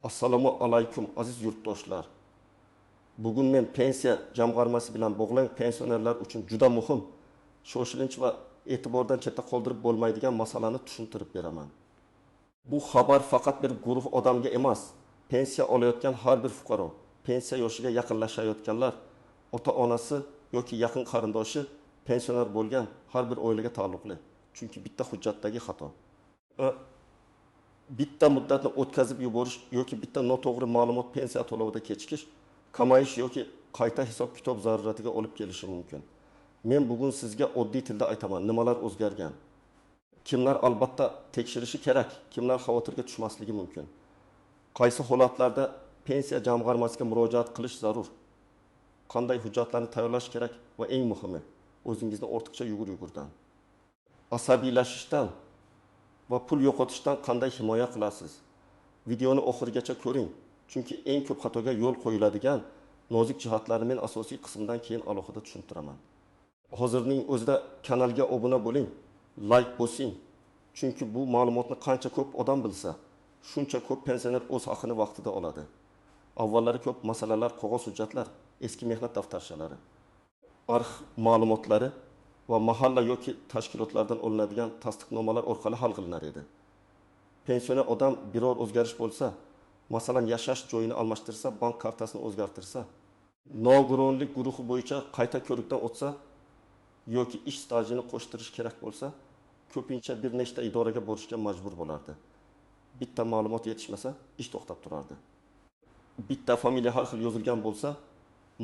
Assalomu alaykum aziz yurtdoshlar. Bugun men pensiya jamg'armasi bilan bog'langan pensionerlar uchun juda muhim, shoshilinch va e'tibordan chetda qoldirib bo'lmaydigan masalani tushuntirib beraman. Bu xabar faqat bir guruh odamga emas, pensiya olayotgan har bir fuqaro, pensiya yoshiga yaqinlashayotganlar, ota-onasi yoki yaqin qarindoshi pensioner bo'lgan har bir oilaga taalluqli. Chunki bitta hujjatdagi xato. Bitta muddatni o'tkazib yuborish yoki bitta noto'g'ri ma'lumot pensiya to'lovida kechikish, kamayish yoki qayta hisob-kitob zaruratiga olib kelishi mumkin. Men bugun sizga oddiy tilda aytaman, nimalar o'zgargan. Kimlar albatta tekshirishi kerak, kimlar xavotirga tushmasligi mumkin. Qaysi holatlarda pensiya jamg'armasiga murojaat qilish zarur. Qanday hujjatlarni tayyorlash kerak va eng muhimi, o'zingizni ortiqcha yugur-yugurdan, asabiylashishdan va pul yo'qotishdan qanday himoya qilasiz? Videoni oxirigacha ko'ring, chunki eng ko'p xatoga yo'l qo'yiladigan nozik jihatlarni men asosiy qismdan keyin alohida tushuntiraman. Hozirning o'zida kanalga obuna bo'ling, like bosing, chunki bu ma'lumotni qancha ko'p odam bilsa, shuncha ko'p pensioner o'z haqini vaqtida oladi. Avvallari ko'p masalalar, qog'oz hujjatlar, eski mehnat daftarshalari, arxiv ma'lumotlari va mahalla yoki tashkilotlardan olinadigan tasdiqnomalar orqali hal qilinar edi. Pensioner odam biror o'zgarish bo'lsa, masalan yashash joyini almashtirsa, bank kartasini o'zgartirsa, nogironlik guruhi bo'yicha qayta ko'rikdan o'tsa yoki ish stajini qo'shtirish kerak bo'lsa, ko'pincha bir nechta idoraga borishga majbur bo'lardi. Bitta ma'lumot yetishmasa, ish to'xtab turardi. Bitta familiya har xil yozilgan bo'lsa,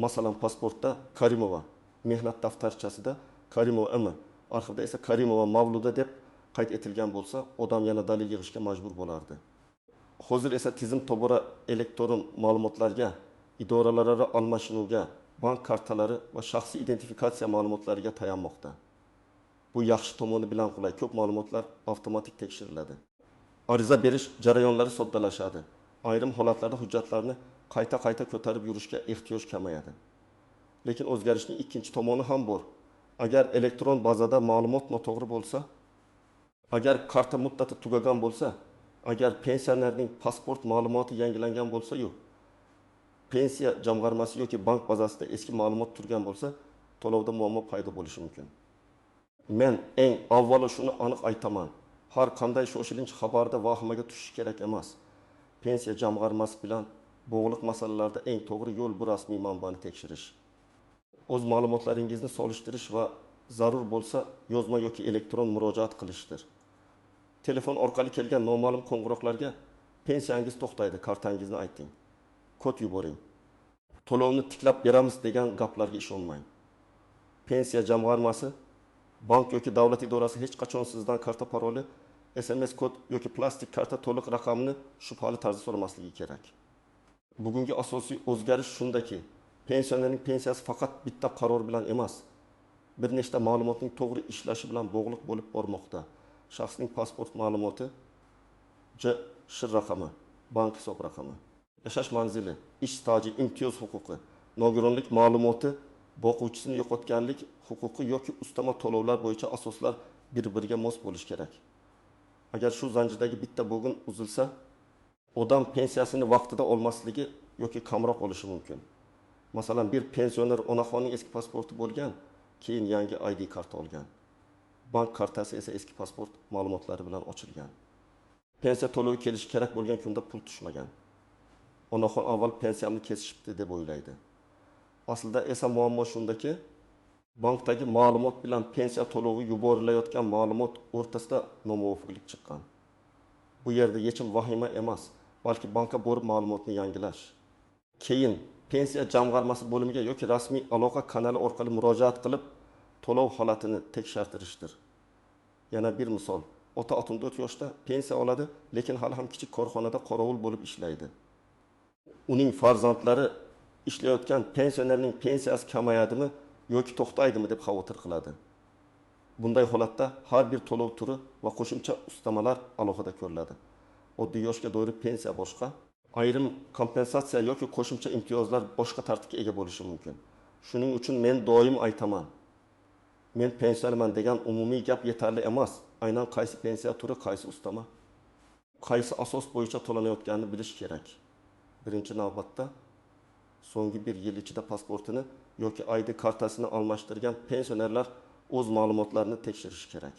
masalan pasportda Karimova, mehnat daftarchasida Karimova M, arxivda esa Karimova Mavluda deb qayd etilgan bo'lsa, odam yana dalil yig'ishga majbur bo'lardi. Hozir esa tizim tobora elektron ma'lumotlarga, idoralararo almashinuvga, bank kartalari va shaxsiy identifikatsiya ma'lumotlariga tayanmoqda. Bu yaxshi tomoni bilan qulay, ko'p ma'lumotlar avtomatik tekshiriladi. Ariza berish jarayonlari soddalashadi. Ayrim holatlarda hujjatlarni qayta ko'tarib yurishga ehtiyoj kamayadi. Lekin o'zgarishning ikkinchi tomoni ham bor. Agar elektron bazada ma'lumot noto'g'ri bo'lsa, agar karta muddati tugagan bo'lsa, agar pensionerning pasport ma'lumoti yangilangan bo'lsa-yu, pensiya jamg'armasi yoki bank bazasida eski ma'lumot turgan bo'lsa, to'lovda muammo paydo bo'lishi mumkin. Men eng avvalo shuni aniq aytaman. Har qanday shoshilinch xabarda vahimaga tushish kerak emas. Pensiya jamg'armasi bilan bog'liq masalalarda eng to'g'ri yo'l bu rasmiy manbani tekshirish. O'z ma'lumotlaringizni solishtirish va zarur bo'lsa yozma yoki elektron murojaat qilishdir. Telefon orqali kelgan noma'lum qo'ng'iroqlarga pensiyangiz to'xtaydi, kartangizni ayting, kod yuboring, to'lovni tiklab beramiz degan gaplarga ishonmang. Pensiya jamg'armasi, bank yoki davlat idorasi hech qachon sizdan karta paroli, SMS kod yoki plastik karta to'liq raqamini shubhali tarzda so'ramasligi kerak. Bugungi asosiy o'zgarish shundaki, pensionerning pensiyasi faqat bitta qaror bilan emas, bir nechta ma'lumotning to'g'ri ishlashi bilan bog'liq bo'lib bormoqda. Shaxsning pasport ma'lumoti, shir raqami, bank hisob raqami, yashash manzili, ish staji, imtiyoz huquqi, nogironlik ma'lumoti, boquvchisini yo'qotganlik huquqi yoki ustama to'lovlar bo'yicha asoslar bir-biriga mos bo'lishi kerak. Agar shu zanjirdagi bitta bo'g'in uzilsa, odam pensiyasini vaqtida olmasligi yoki kamroq olishi mumkin. Masalan, bir pensioner onaxonning eski pasporti bo'lgan, keyin yangi ID karta olgan. Bank kartasi esa eski pasport ma'lumotlari bilan ochilgan. Pensiya to'lovi kelishi kerak bo'lgan kunda pul tushmagan. Onaxon avval pensiyamni kesishibdi deb o'ylaydi. Aslida esa muammo shundaki, bankdagi ma'lumot bilan pensiya to'lovi yuborilayotgan ma'lumot o'rtasida nomuvofiqlik chiqqan. Bu yerda yechim vahima emas, balki bankka borib ma'lumotni yangilash. Keyin pensiya jamg'armasi bo'limiga yoki rasmiy aloqa kanali orqali murojaat qilib, to'lov holatini tekshirtirishdir. Yana bir misol, ota 64 yoshda pensiya oladi, lekin hali ham kichik korxonada qorovul bo'lib ishlaydi. Uning farzandlari ishlayotgan pensionerning pensiyasi kamayadimi yoki to'xtaydimi deb xavotir qiladi. Bunday holatda har bir to'lov turi va qo'shimcha ustamalar alohida ko'riladi. Oddiy yoshga doir pensiya boshqa, ayrim kompensatsiya yoki qo'shimcha imtiyozlar boshqa tartibga ega bo'lishi mumkin. Shuning uchun men doim aytaman, men pensiyaman degan umumiy gap yetarli emas. Aynan qaysi pensiya turi, qaysi ustama, qaysi asos bo'yicha to'lanayotganini bilish kerak. birinchi navbatda so'nggi bir yil ichida pasportini yoki ID kartasini almashtirgan pensionerlar o'z ma'lumotlarini tekshirishi kerak.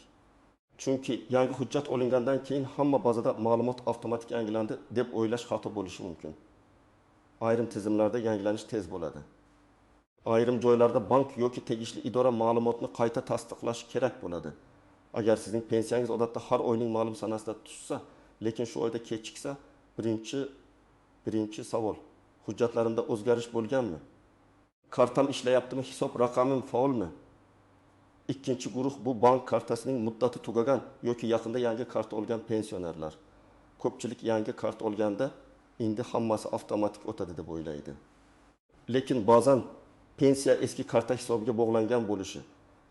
Chunki yangi hujjat olingandan keyin hamma bazada ma'lumot avtomatik yangilandi deb o'ylash xato bo'lishi mumkin. Ayrim tizimlarda yangilanish tez bo'ladi. Ayrim joylarda bank yoki tegishli idora ma'lumotni qayta tasdiqlash kerak bo'ladi. Agar sizning pensiyangiz odatda har oyning ma'lum sanasida tushsa, lekin shu oyda kechiksa, birinchi savol: hujjatlarimda o'zgarish bo'lganmi? Kartam ishlayaptimi? Hisob raqamim faolmi? Ikkinchi guruh bu bank kartasining muddati tugagan yoki yaqinda yangi karta olgan pensionerlar. Ko'pchilik yangi kart olganda endi hammasi avtomatik o'tadi deb o'ylaydi. Lekin ba'zan pensiya eski karta hisobiga bog'langan bo'lishi,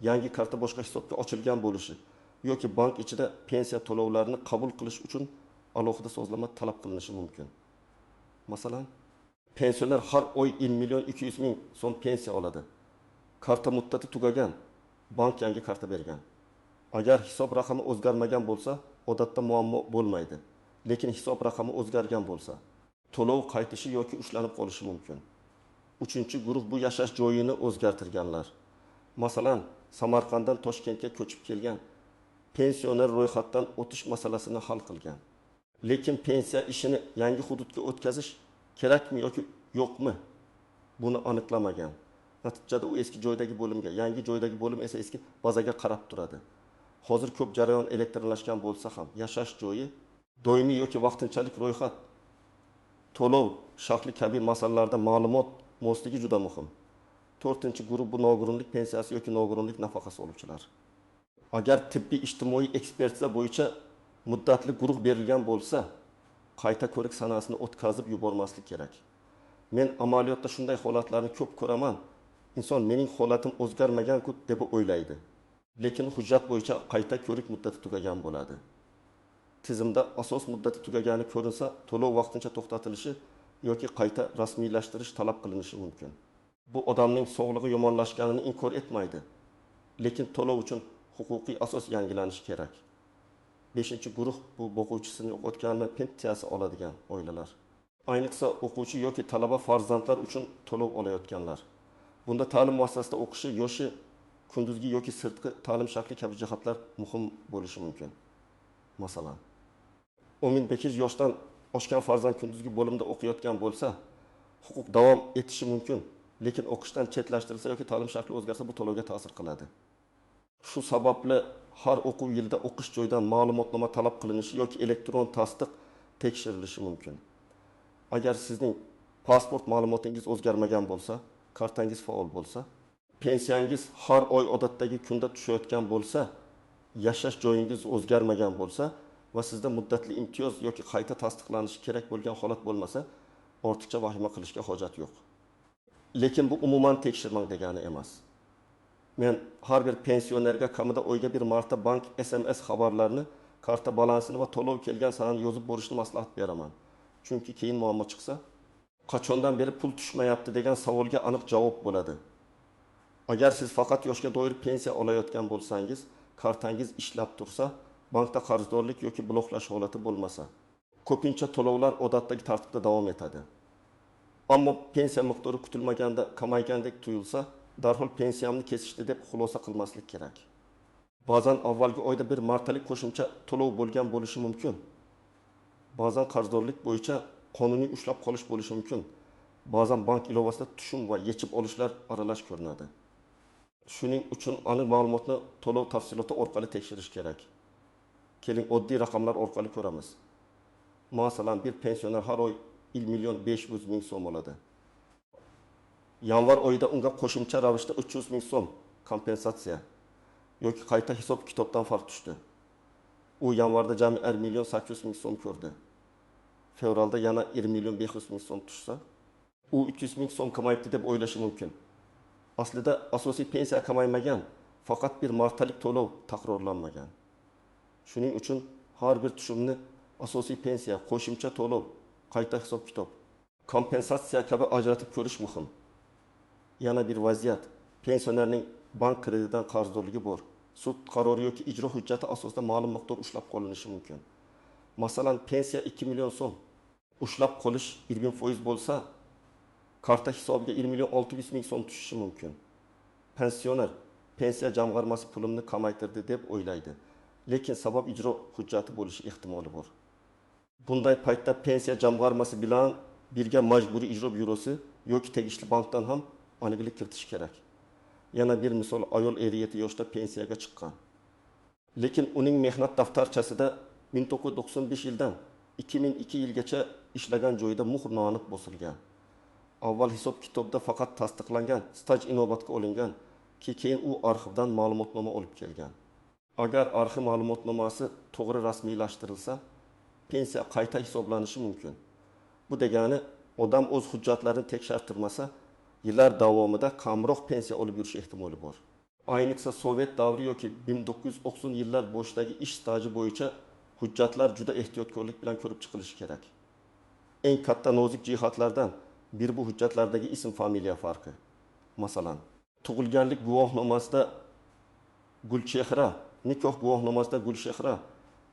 yangi karta boshqa hisobga ochilgan bo'lishi yoki bank ichida pensiya to'lovlarini qabul qilish uchun alohida sozlama talab qilinishi mumkin. Masalan, pensioner har oy 1.200.000 so'm pensiya oladi. Karta muddati tugagan, bank yangi karta bergan. Agar hisob raqami o'zgarmagan bo'lsa, odatda muammo bo'lmaydi. Lekin hisob raqami o'zgargan bo'lsa, to'lov qaytishi yoki ushlanib qolishi mumkin. Uchinchi guruh bu yashash joyini o'zgartirganlar. Masalan, Samarqanddan Toshkentga ko'chib kelgan pensioner ro'yxatdan o'tish masalasini hal qilgan. Lekin pensiya ishini yangi hududga o'tkazish kerakmi yoki yo'qmi? Buni aniqlamagan. Natijada u eski joydagi bo'limga, yangi joydagi bo'lim esa eski bazaga qarab turadi. Hozir ko'p jarayon elektronlashgan bo'lsa ham, yashash joyi, doimiy yoki vaqtinchalik ro'yxat, to'lov, shaxli kabi masalalarda ma'lumot mo'sligi juda muhim. 4-guruh bu nogironlik pensiyasi yoki nogironlik nafaqasi oluvchilar. Agar tibbiy ijtimoiy ekspertiza bo'yicha muddatli guruh berilgan bo'lsa, qayta ko'rik sanasini o'tkazib yubormaslik kerak. Men amaliyotda shunday holatlarni ko'p ko'raman. Inson mening holatim o'zgarmagan-ku deb o'ylaydi. Lekin hujjat bo'yicha qayta ko'rik muddati tugagan bo'ladi. Tizimda asos muddati tugagani ko'rinsa, to'lov vaqtincha to'xtatilishi yoki qayta rasmiylashtirish talab qilinishi mumkin. Bu odamning sog'lig'i yomonlashganini inkor etmaydi. Lekin to'lov uchun huquqiy asos yangilanishi kerak. 5-guruh bu o'quvchisini yo'qotganmi pensiyasi oladigan oilalar. Ayniqsa o'quvchi yoki talaba farzandlar uchun to'lov olayotganlar. Bunda ta'lim muassasasida o'qishi, yoshi, kunduzgi yoki sirtqi ta'lim shakli kabi jihatlar muhim bo'lishi mumkin. Masalan, 18 yoshdan oshgan farzand kunduzgi bo'limda o'qiyotgan bo'lsa, huquq davom etishi mumkin, lekin o'qishdan chetlashtirilsa yoki ta'lim shakli o'zgarsa bu to'lovga ta'sir qiladi. Shu sababli har o'quv yilida o'qish joyidan ma'lumotnoma talab qilinishi yoki elektron tasdiq tekshirilishi mumkin. Agar sizning pasport ma'lumotingiz o'zgarmagan bo'lsa, kartangiz faol bo'lsa, pensiyangiz har oy odatdagi kunda tushayotgan bo'lsa, yashash joyingiz o'zgarmagan bo'lsa va sizda muddatli imtiyoz yoki qayta tasdiqlanishi kerak bo'lgan holat bo'lmasa, ortiqcha vahima qilishga hojat yo'q. Lekin bu umuman tekshirmang degani emas. Men har bir pensionerga kamida oyga bir marta bank SMS xabarlarini, karta balansini va to'lov kelgan sanani yozib borishni maslahat beraman. Chunki keyin muammo chiqsa, qachondan beri pul tushmayapti degan savolga aniq javob bo'ladi. Agar siz faqat yoshga doir pensiya olayotgan bo'lsangiz, kartangiz ishlab tursa, bankda qarzdorlik yoki bloklash holati bo'lmasa, ko'pincha to'lovlar odatdagi tartibda davom etadi. Ammo pensiya miqdori kutilmaganda kamaygandek tuyulsa, darhol pensiyamni kesishdi deb xulosa qilmaslik kerak. Ba'zan avvalgi oyda bir martalik qo'shimcha to'lov bo'lgan bo'lishi mumkin. Ba'zan qarzdorlik bo'yicha qonuniy ushlab qolish bo'lishi mumkin. Ba'zan bank ilovasida tushum va yechib olishlar aralash ko'rinadi. Shuning uchun aniq ma'lumotni to'lov tafsiloti orqali tekshirish kerak. Keling oddiy raqamlar orqali ko'ramiz. Masalan, bir pensioner har oy 1.500.000 so'm oladi. Yanvar oyida unga qo'shimcha ravishda 300.000 so'm kompensatsiya yoki qayta hisob kitobdan farq tushdi. U yanvarda jami 1.800.000 so'm ko'rdi. Fevralda yana 1.500.000 so'm tushsa, u 300.000 so'm kamayibdi deb o'ylashi mumkin. Aslida asosiy pensiya kamaymagan, faqat bir martalik to'lov takrorlanmagan. Shuning uchun har bir tushumni asosiy pensiya, qo'shimcha to'lov, qayta hisob kitob, kompensatsiya kabi ajratib ko'rish muhim. Yana bir vaziyat, pensionerning bank kredidan qarzdorligi bor. Sud qarori yoki ijro hujjati asosida ma'lum miqdor ushlab qolinishi mumkin. Masalan, pensiya 2 million so'm. Ushlab qolish 20% bo'lsa, karta hisobiga 1 million 600 ming so'm tushishi mumkin. Pensioner pensiya jamg'armasi pulimni kamaytirdi deb o'ylaydi. Lekin sabab ijro hujjati bo'lishi ehtimoli bor. Bunday paytda pensiya jamg'armasi bilan birga majburiy ijro byurosi yoki tegishli bankdan ham aniqlik kiritish kerak. Yana bir misol, ayol 57 yoshda pensiyaga chiqqan. Lekin uning mehnat daftarchasida 1995 yildan 2002 yilgacha ishlagan joyida muhr noaniq bosilgan. Avval hisob kitobda faqat tasdiqlangan staj inobatga olingan, keyin u arxivdan ma'lumotnoma olib kelgan. Agar arxiv ma'lumotnomasi to'g'ri rasmiylashtirilsa, pensiya qayta hisoblanishi mumkin. Bu degani, odam o'z hujjatlarini tekshirtirmasa, yillar davomida kamroq pensiya olib yurish ehtimoli bor. Ayniqsa Sovet davri yoki 1990 yillar boshidagi ish staji bo'yicha hujjatlar juda ehtiyotkorlik bilan ko'rib chiqilishi kerak. Eng katta nozik jihatlardan biri bu hujjatlardagi ism familiya farqi. Masalan, tug'ilganlik guvohnomasida Gulchehra, nikoh guvohnomasida Gulchehra,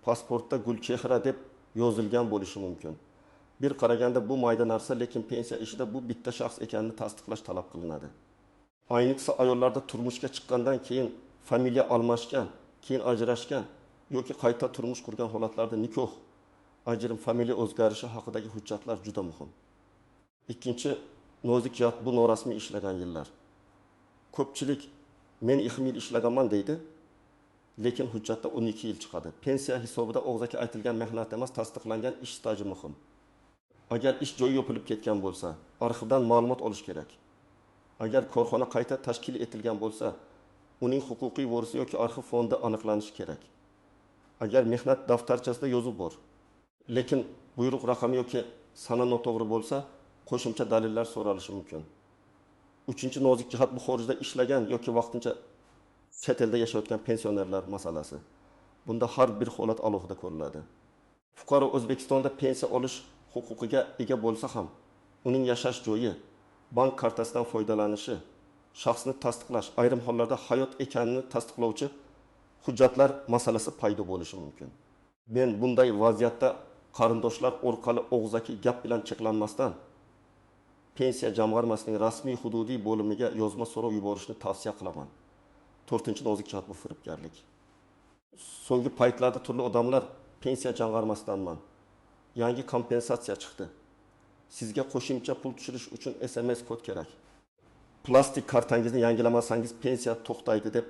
pasportda Gulchehra deb yozilgan bo'lishi mumkin. Bir qaraganda bu mayda narsa, lekin pensiya ishida bu bitta shaxs ekanini tasdiqlash talab qilinadi. Ayniqsa ayollarda turmushga chiqqandan keyin familiya almashgan, keyin ajrashgan yoki qayta turmush qurgan holatlarda nikoh, ajrim, familiya o'zgarishi haqidagi hujjatlar juda muhim. Ikkinchi nozik jihat bu norasmiy ishlagan yillar. Ko'pchilik men 2 yil ishlaganman deydi, lekin hujjatda 12 yil chiqadi. Pensiya hisobida og'zaki aytilgan mehnat emas, tasdiqlangan ish staji muhim. Agar ish joyi yopilib ketgan bo'lsa, arxivdan ma'lumot olish kerak. Agar korxona qayta tashkil etilgan bo'lsa, uning huquqiy vorisi yoki arxiv fondi aniqlanishi kerak. Agar mehnat daftarchasida yozuv bor, lekin buyruq raqami yoki sana noto'g'ri bo'lsa, qo'shimcha dalillar so'ralishi mumkin. Uchinchi nozik jihat bu xorijda ishlagan yoki vaqtincha chet elda yashayotgan pensionerlar masalasi. Bunda har bir holat alohida ko'riladi. Fuqaro O'zbekistonda pensiya olish huquqiga ega bo'lsa ham, uning yashash joyi, bank kartasidan foydalanishi, shaxsni tasdiqlash, ayrim hollarda hayot ekanini tasdiqlovchi hujjatlar masalasi paydo bo'lishi mumkin. Men bunday vaziyatda qarindoshlar orqali og'zaki gap bilan cheklanmasdan pensiya jamg'armasining rasmiy hududiy bo'limiga yozma so'rov yuborishni tavsiya qilaman. 4-nozik jihat bu firibgarlik. So'nggi paytlarda turli odamlar pensiya jamg'armasidanman, yangi kompensatsiya chiqdi, sizga qo'shimcha pul tushirish uchun SMS kod kerak, plastik kartangizni yangilamasangiz pensiya to'xtaydi deb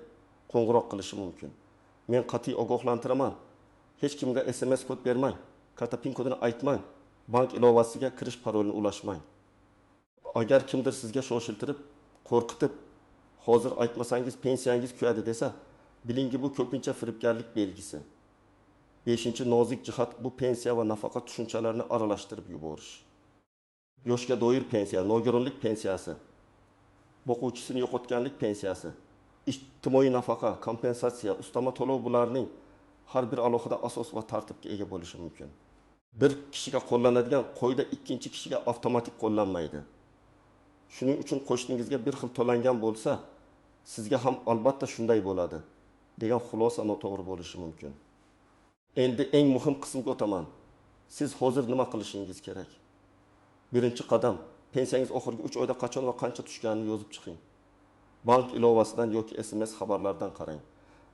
qo'ng'iroq qilishi mumkin. Men qat'iy ogohlantiraman. Hech kimga SMS kod bermang, karta pin kodini aytmang, bank ilovasiga kirish parolini ulashmang. Agar kimdir sizga shoshiltirib, qo'rqitib, hozir aytmasangiz pensiyangiz kuyadi desa, bilingki bu ko'pincha firibgarlik belgisi. 5-nozik jihat bu pensiya va nafaqa tushunchalarini aralashtirib yuborish. Yoshga doir pensiya, nogironlik pensiyasi, boquvchisini yo'qotganlik pensiyasi, ijtimoiy nafaqa, kompensatsiya, ustama to'lov bularning har bir alohida asos va tartibga ega bo'lishi mumkin. Bir kishiga qo'llanadigan qo'yda ikkinchi kishiga avtomatik qo'llanmaydi. Shuning uchun qo'shningizga bir xil to'langan bo'lsa, sizga ham albatta shunday bo'ladi degan xulosa noto'g'ri bo'lishi mumkin. Endi eng muhim qismga o'taman. Siz hozir nima qilishingiz kerak? Birinchi qadam, pensiyangiz oxirgi 3 oyda qachon va qancha tushganini yozib chiqing. Bank ilovasidan yoki SMS xabarlardan qarang.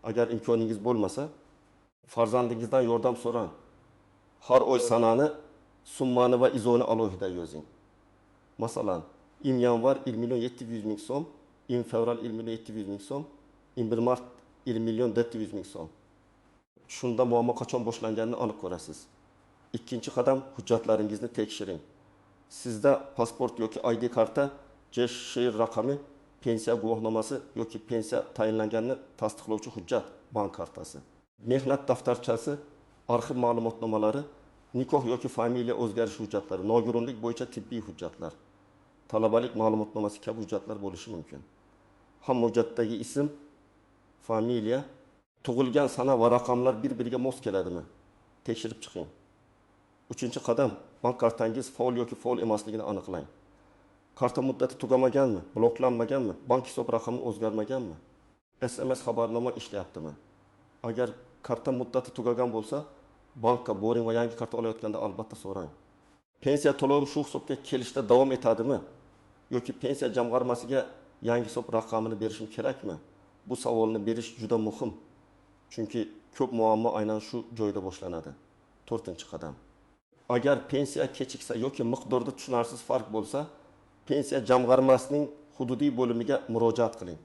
Agar imkoningiz bo'lmasa, farzandingizdan yordam so'rang. Har oy sanani, summani va izoni alohida yozing. Masalan, im yanvar 1 million 700 ming so'm, im fevral 1 million 700 ming so'm, im 1 mart 1 million 400 ming so'm. Shunda muammo qachon boshlanganini aniq ko'rasiz. Ikkinchi qadam, hujjatlaringizni tekshiring. Sizda pasport yoki ID karta, JSHR raqami, pensiya guvohnomasi yoki pensiya tayinlanganini tasdiqlovchi hujjat, bank kartasi, mehnat daftarchasi, arxiv ma'lumotnomalari, nikoh yoki familiya o'zgarish hujjatlari, nogironlik bo'yicha tibbiy hujjatlar, talabalik ma'lumotnomasi kabi hujjatlar bo'lishi mumkin. Hamma hujjatdagi ism, familiya, tug'ilgan sana va raqamlar bir-biriga mos keladimi? Tekshirib chiqing. 3-qadam, bank kartangiz faol yoki faol emasligini aniqlang. Karta muddati tugamaganmi, bloklanmaganmi, bank hisob raqami o'zgarmaganmi? SMS xabarnoma ishlayaptimi? Agar karta muddati tugagan bo'lsa, bankka boring va yangi karta olayotganda albatta so'rang. pensiya to'lovi shu hisobga kelishda davom etadimi yoki pensiya jamg'armasiga yangi hisob raqamini berishim kerakmi? Bu savolni berish juda muhim. Chunki ko'p muammo aynan shu joyda boshlanadi. 4-qadam. Agar pensiya kechiksa yoki miqdorda tushunarsiz farq bo'lsa, pensiya jamg'armasining hududiy bo'limiga murojaat qiling.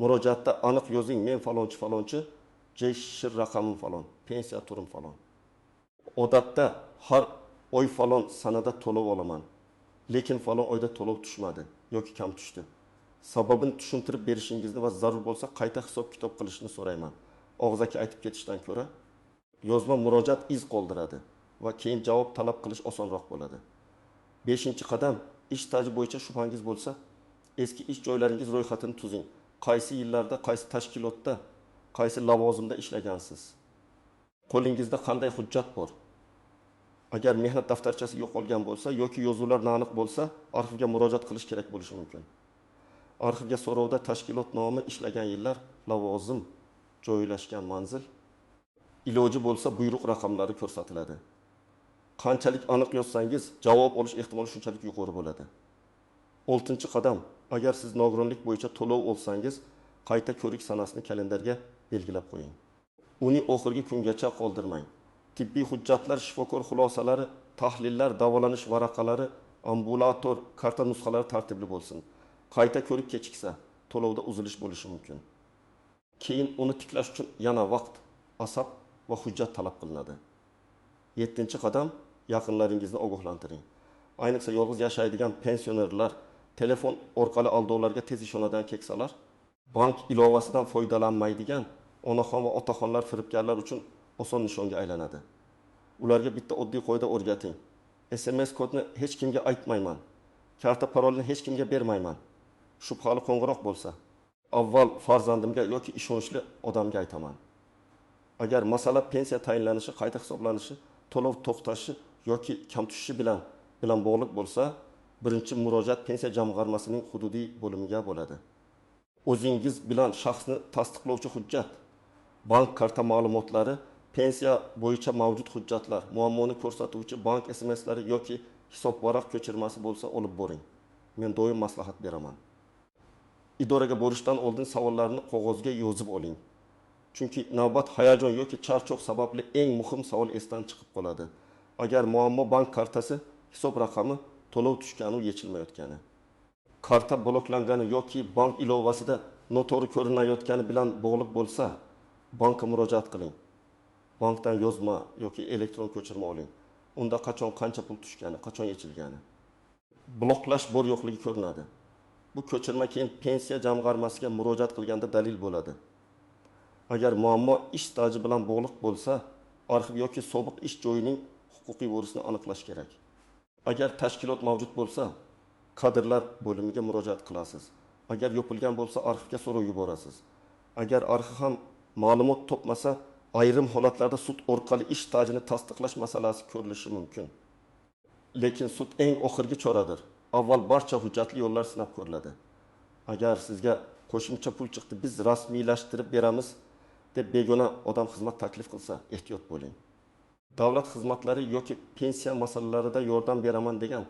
Murojaatda aniq yozing, men falonchi, shir raqamim falon, pensiya turim falon. Odatda har oy falon sanada to'lov olaman. Lekin falon oyda to'lov tushmadi yoki kam tushdi. Sababini tushuntirib berishingizni va zarur bo'lsa qayta hisob kitob qilishni so'rayman. Og'zaki aytib ketishdan ko'ra yozma murojaat iz qoldiradi va keyin javob talab qilish osonroq bo'ladi. 5-qadam, ish staji bo'yicha shubhangiz bo'lsa, eski ish joylaringiz ro'yxatini tuzing. Qaysi yillarda, qaysi tashkilotda, qaysi lavozimda ishlagansiz? Qo'lingizda qanday hujjat bor? Agar mehnat daftarchasi yo'qolgan bo'lsa yoki yozuvlar noaniq bo'lsa, arxivga murojaat qilish kerak bo'lishi mumkin. Arxivga so'rovda tashkilot nomi, ishlagan yillar, lavozim, joylashgan manzil, iloji bo'lsa buyruq raqamlari ko'rsatiladi. Qanchalik aniq yozsangiz, javob olish ehtimoli shunchalik yuqori bo'ladi. 6-qadam, agar siz nogironlik bo'yicha to'lov olsangiz, qayta ko'rik sanasini kalendarga belgilab qo'ying. Uni oxirgi kungacha qoldirmang. Tibbiy hujjatlar, shifokor xulosalari, tahlillar, davolanish varaqalari, ambulator, karta nusxalari tartibli bo'lsin. Qayta ko'rik kechiksa, to'lovda uzilish bo'lishi mumkin. Keyin uni tiklash uchun yana vaqt, asab va hujjat talab qilinadi. 7-qadam, yaqinlaringizni ogohlantiring. Ayniqsa yolg'iz yashaydigan pensionerlar telefon orqali aldovlarga tez ishonadigan keksalar, bank ilovasidan foydalanmaydigan onaxon va otaxonlar firibgarlar uchun oson nishonga aylanadi. Ularga bitta oddiy qoida o'rgating. SMS kodni hech kimga aytmayman. Karta parolni hech kimga bermayman. Shubhali qo'ng'iroq bo'lsa, avval farzandimga yoki ishonchli odamga aytaman. Agar masala pensiya tayinlanishi, qayta hisoblanishi, to'lov to'xtashi yoki kam tushishi bilan bog'liq bo'lsa, birinchi murojaat pensiya jamg'armasining hududiy bo'limiga bo'ladi. O'zingiz bilan shaxsni tasdiqlovchi hujjat, bank karta ma'lumotlari, pensiya bo'yicha mavjud hujjatlar, muammoni ko'rsatuvchi bank SMSlari yoki hisob varaq ko'chirmasi bo'lsa olib boring. Men doim maslahat beraman. Idoraga borishdan oldin savollarni qog'ozga yozib oling. Chunki navbat hayajon yoki charchoq sababli eng muhim savol esdan chiqib qoladi. Agar muammo bank kartasi, hisob raqami, to'lov tushgani yechilmayotgani, karta bloklangani yoki bank ilovasida noto'g'ri ko'rinayotgani bilan bog'liq bo'lsa, bankka murojaat qiling. Bankdan yozma yoki elektron ko'chirma oling. Unda qachon qancha pul tushgani, qachon yechilgani, bloklash bor yo'qligi ko'rinadi. Bu ko'chirma keyin pensiya jamg'armasiga murojaat qilganda dalil bo'ladi. Agar muammo ish staji bilan bog'liq bo'lsa, arxiv yoki sobiq ish joyining huquqiy vorisini aniqlash kerak. Agar tashkilot mavjud bo'lsa, kadrlar bo'limiga murojaat qilasiz. Agar yopilgan bo'lsa, arxivga so'rov yuborasiz. Agar arxiv ham ma'lumot topmasa, ayrim holatlarda sud orqali ish stajini tasdiqlash masalasi ko'rilishi mumkin. Lekin sud eng oxirgi choradir. Avval barcha hujjatli yo'llar sinab ko'riladi. Agar sizga qo'shimcha pul chiqdi, biz rasmiylashtirib beramiz deb begona odam xizmat taklif qilsa, ehtiyot bo'ling. Davlat xizmatlari yoki pensiya masalalarida yordam beraman degan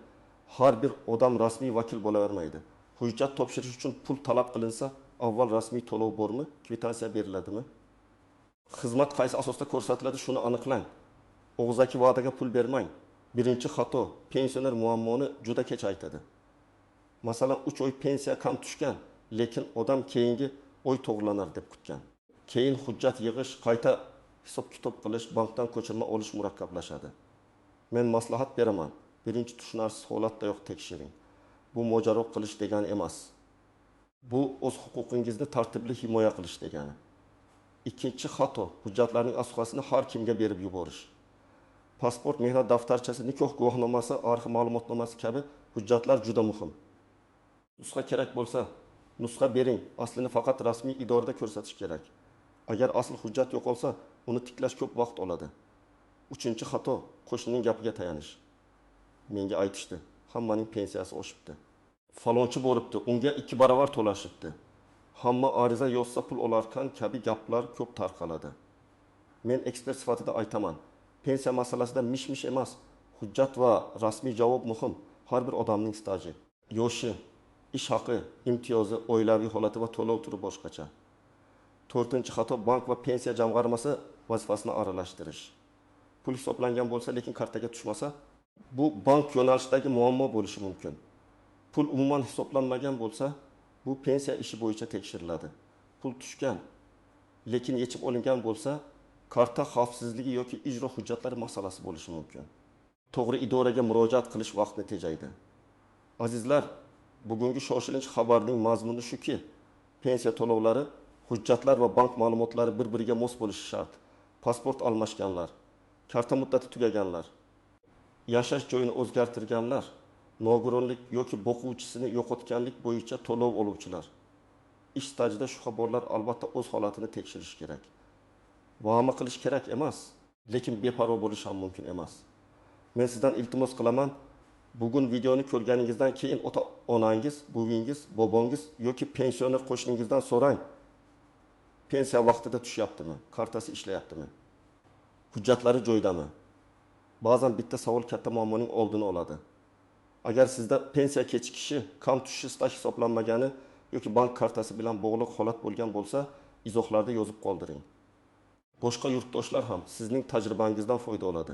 har bir odam rasmiy vakil bo'lavermaydi. Hujjat topshirish uchun pul talab qilinsa, avval rasmiy to'lov bormi, kvitansiya beriladimi? Xizmat qaysi asosda ko'rsatiladi, shuni aniqlang. Og'zaki va'daga pul bermang. Birinchi xato, pensioner muammoni juda kech aytadi. Masalan, 3 oy pensiya kam tushgan, lekin odam keyingi oy to'g'rilanar deb kutgan. Keyin hujjat yig'ish, qayta hisob kitob qilish, bankdan ko'chirma olish murakkablashadi. Men maslahat beraman. Birinchi tushunarsiz holatdayoq tekshiring. Bu mojaro qilish degani emas. Bu o'z huquqingizni tartibli himoya qilish degani. Ikkinchi xato, hujjatlarning asosini har kimga berib yuborish. Pasport, mehnat daftarchasi, nikoh guvohnomasi, arxiv ma'lumotnomasi kabi hujjatlar juda muhim. Nusxa kerak bo'lsa, nusxa bering. Aslini faqat rasmiy idorada ko'rsatish kerak. Agar asl hujjat yo'qolsa, uni tiklash ko'p vaqt oladi. Uchinchi xato, qo'shnining gapiga tayanish. Menga aytishdi, hammaning pensiyasi oshibdi. Falonchi boribdi, unga 2 barobar to'lashibdi. Hamma ariza yozsa pul olarkan kabi gaplar ko'p tarqaladi. Men ekspert sifatida aytaman. Pensiya masalasida mish-mish emas, Hujjat va rasmiy javob muhim. Har bir odamning staji, yoshi, ish haqi, imtiyozi, oilaviy holati va to'lov turi boshqacha. 4-xato bank va pensiya jamg'armasi vazifasini aralashtirish. Pul hisoblangan bo'lsa, lekin kartaga tushmasa, bu bank yo'nalishidagi muammo bo'lishi mumkin. Pul umuman hisoblanmagan bo'lsa, bu pensiya ishi bo'yicha tekshiriladi. Pul tushgan, lekin yechib olingan bo'lsa, karta xavfsizligi yoki ijro hujjatlari masalasi bo'lishi mumkin. To'g'ri idoraga murojaat qilish vaqtni tejaydi. Azizlar, bugungi shoshilinch xabarning mazmuni shuki, pensiya to'lovlari, hujjatlar va bank ma'lumotlari bir-biriga mos bo'lishi shart. Pasport almashganlar, karta muddati tugaganlar, yashash joyini o'zgartirganlar, nogironlik yoki boquvchisini yo'qotganlik bo'yicha to'lov oluvchilar. Ish stajida shubha borlar albatta o'z holatini tekshirish kerak. Va'ma qilish kerak emas, lekin beparvo bo'lish ham mumkin emas. Men sizdan iltimos qilaman, bugun videoni ko'rganingizdan keyin ota-onangiz, buvingiz, bobongiz yoki pensioner qo'shningizdan so'rang. Pensiya vaqtida tushyaptimi? Kartasi ishlayaptimi? Hujjatlari joyidami? Ba'zan bitta savol katta muammoning oldini oladi. Agar sizda pensiya kechikishi, kam tushishi staj hisoblanmagani yoki bank kartasi bilan bog'liq holat bo'lgan bo'lsa, izohlarda yozib qoldiring. Boshqa yurtdoshlar ham sizning tajribangizdan foyda oladi.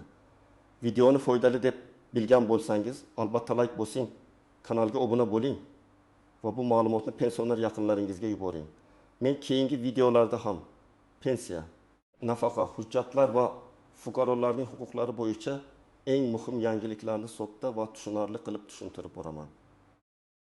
Videoni foydali deb bilgan bo'lsangiz, albatta like bosing, kanalga obuna bo'ling va bu ma'lumotni pensioner yaqinlaringizga yuboring. Men keyingi videolarda ham pensiya, nafaqa, hujjatlar va fuqarolarning huquqlari bo'yicha eng muhim yangiliklarni sodda va tushunarli qilib tushuntirib boraman.